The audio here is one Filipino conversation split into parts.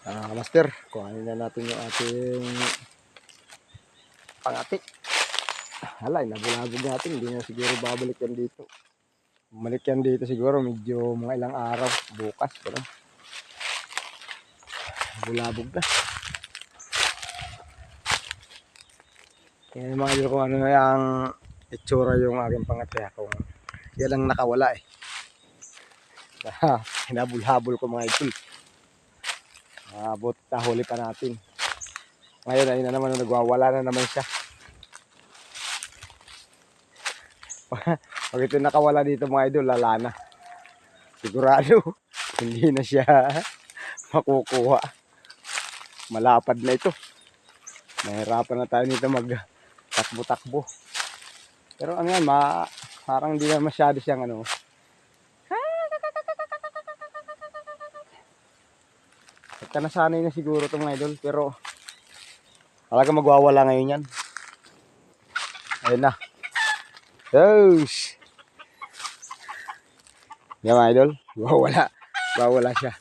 Master, kuhanin na natin yung ating pangati. Hala, nabulabog natin. Hindi na siguro babalik yan dito. Bumalik yan dito siguro medyo mga ilang araw. Bukas. Pero bulabog na. Yan mga idol kung ano na yung itsura yung aking pangati. Kung yan lang nakawala eh. Hinabul-habol ko mga idol. Abot na huli pa natin. Ngayon ay na naman nagwawala na naman siya. Pag ito nakawala dito mga idol, lala na. Sigurado, hindi na siya makukuha. Malapad na ito. Mahirapan na tayo nito mag-takbo-takbo. Pero ano yan, parang hindi na masyado siyang ano. Ito nasanay na siguro ito mga idol, pero talaga magwawala ngayon yan. Ayun na. Yes! Yan mga idol, wawala siya.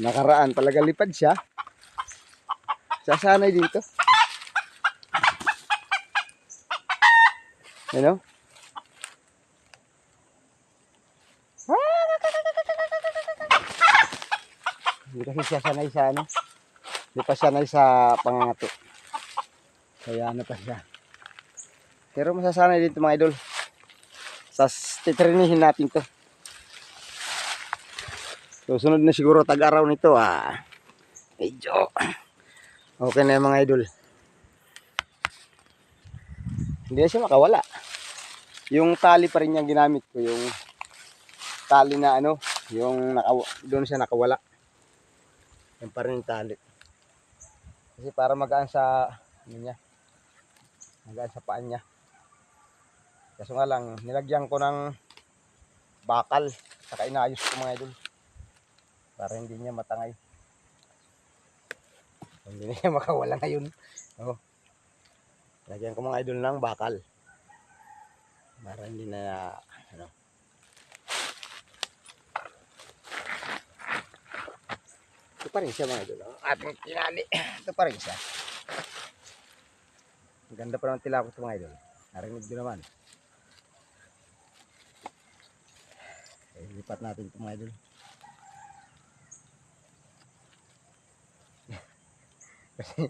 Nakaraan talaga lipad siya. Sasanay dito. Ano? Hindi kasi siya sanay sa ano. Hindi pa sanay sa pangangati. Kaya ano pa siya. Pero masasanay dito mga idol. Titrinihin natin to. Susunod na siguro tag-araw nito medyo okay na yung mga idol. Hindi na siya makawala. Yung tali pa rin yung ginamit ko. Yung tali na ano. Yung doon siya nakawala. Yan pa rin yung tali. Kasi para magaan sa ano niya. Magaan sa paan niya. Kaso nga lang, nilagyan ko ng bakal. Saka inayos ko mga idol. Para hindi niya matangay. Hindi na siya makawala ngayon. Oh. Lagyan ko mga idol ng bakal. Para hindi na ano. Ito pa rin siya mga idol. Ating tinali. Ito pa rin siya. Ang ganda pa ng tilapos ito mga idol. Narinig nyo naman. Okay, lipat natin ito mga idol. Kasi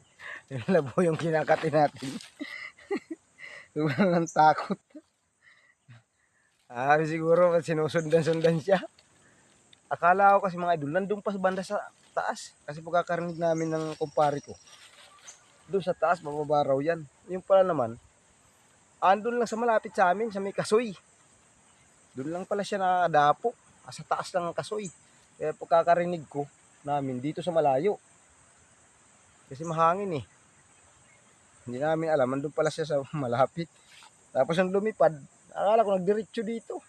labo yung kinakati natin. Sobrang takot. Siguro sinusundan-sundan siya. Akala ko kasi mga idol, nandun pa sa banda sa taas. Kasi pagkakarinig namin ng kumpare ko, doon sa taas, bababa raw yan. Yung pala naman, andun lang sa malapit sa amin, sa may kasoy. Doon lang pala siya nakadapo. Sa taas lang ang kasoy. Kaya pagkakarinig ko namin dito sa malayo. Kasi mahangin eh. Hindi namin alam, andun pala siya sa malapit. Tapos ang lumipad, akala ko nagdiretso dito.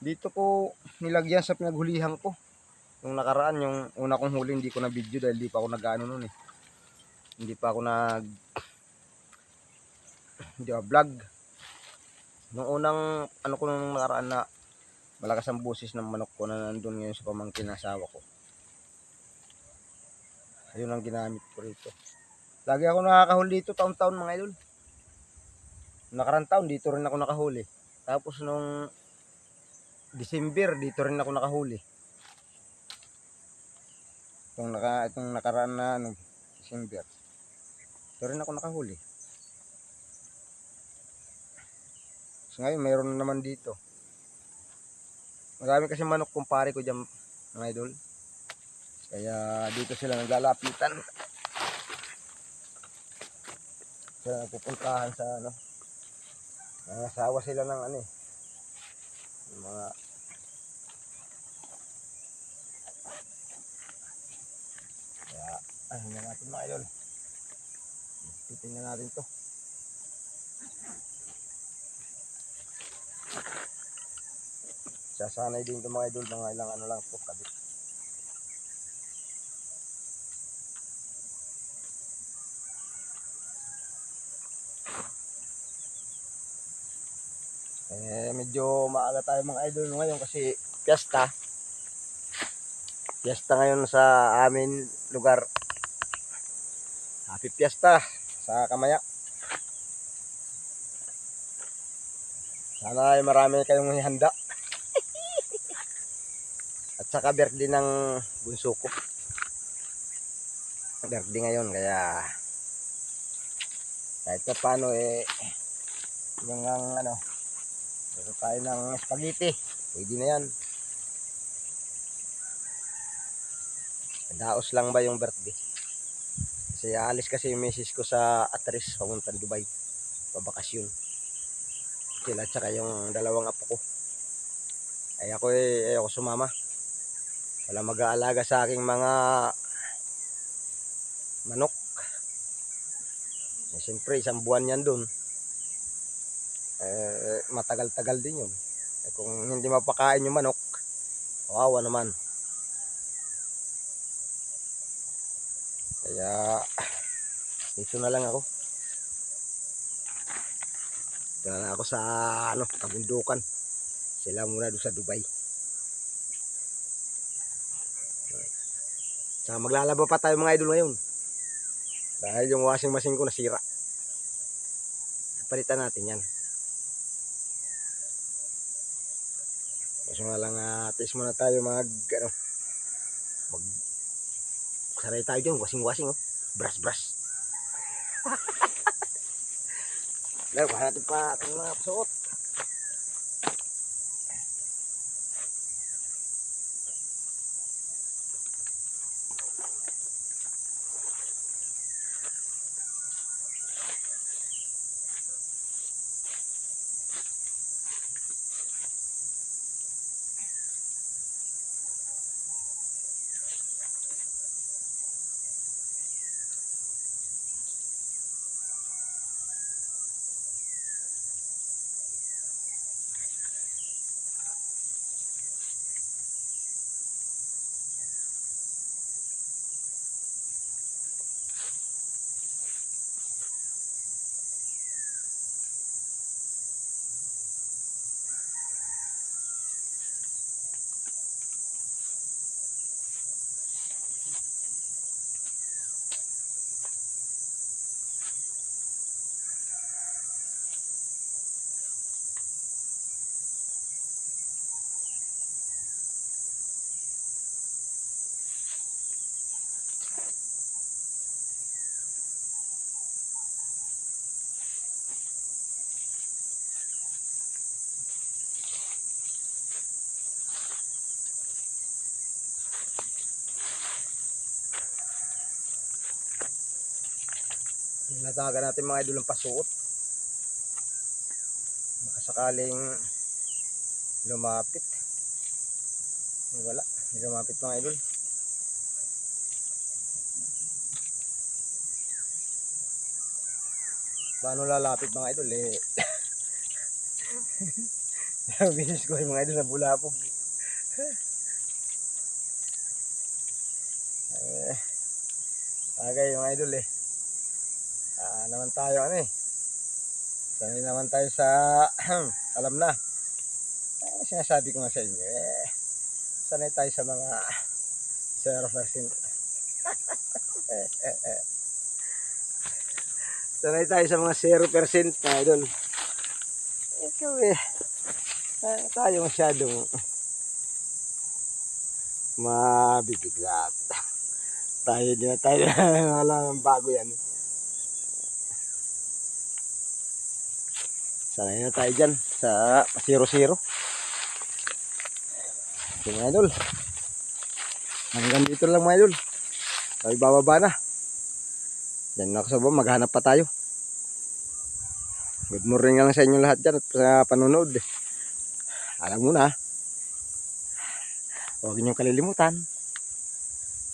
Dito ko nilagyan sa pinaghulihan ko. Yung nakaraan, yung una kong huli, hindi ko na video dahil hindi pa ako nag-ano nun eh. Hindi pa ako vlog. Nung unang ano ko nung nakaraan na malakas ang boses ng manok ko na nandun ngayon sa pamangkin ng asawa ko. Ayun ang ginamit ko rito. Lagi ako nakakahuli dito taon-taon mga idol. Nakarang taon dito rin ako nakahuli. Tapos nung December dito rin ako nakahuli. Itong nakaraan na December. Dito rin ako nakahuli. So ngayon mayroon naman dito. Marami kasi manok kumpare ko dyan mga idol. Kaya dito sila naglalapitan. Kaya pupuntahan sa ano. Nangasawa sila ng ano eh. Mga kaya na natin mga idol. Titingnan natin to. Sasanay din ito mga idol. Mga ilang ano lang to kabit. Medyo maaga tayo mga idol ngayon kasi piyesta. Piyesta ngayon sa amin lugar. Happy Piyesta sa Kamaya. Sana ay marami kayong handa. At saka birthday ng bunso ko. Birthday ngayon kaya kahit pa paano yung ano, meron tayo ng spaghetti. Pwede na yan. Daos lang ba yung birthday? Kasi alis kasi yung misis ko sa Atris papuntang Dubai. Pabakasyon. Sila at saka yung dalawang apo ko. Ay ako ayoko sumama. Wala mag-aalaga sa aking mga manok. Siyempre isang buwan yan dun. Matagal-tagal din yun. Kung hindi mapakain yung manok, kawawa naman. Kaya dito na lang ako. Dito na lang ako sa kabundukan. Sila muna doon sa Dubai. Saka maglalaba pa tayo mga idol ngayon. Dahil yung washing machine ko nasira. Palitan natin yan. Gusto nga lang atis muna tayo mag saray tayo dyan. Washing oh. Brush. Lalu natin pa itong mga pasuot. Nataga natin mga idol ang pasuot. Nakasakaling lumapit. Wala, hindi lumapit mga idol. Paano lalapit mga idol bisis ko yung mga idol sa bulabog. Agay mga idol naman tayo sanay naman tayo sa alam na sinasabi ko nga sa inyo sanay tayo sa mga 0%. Sanay tayo sa mga 0% mga idol. Ikaw tayo masyadong mabibiglat. Tayo din na tayo wala nang bago yan. Sanay na tayo dyan sa 0-0. Okay mga idol. Hanggang dito lang mga idol. Tayo bababa na. Diyan na ako sa baba. Maghanap pa tayo. Good morning lang sa inyo lahat dyan at sa panonood. Alam mo na. Huwag niyong kalilimutan.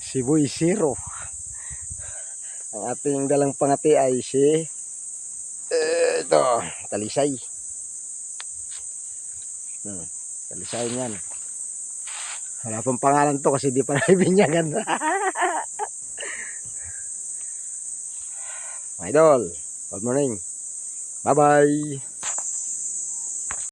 Si Boy Zero. Ang ating dalang pangati ay si ito, Talisay. Talisay yan. Wala pang pangalan to kasi di pa naibinyagan. My idol, good morning. Bye-bye.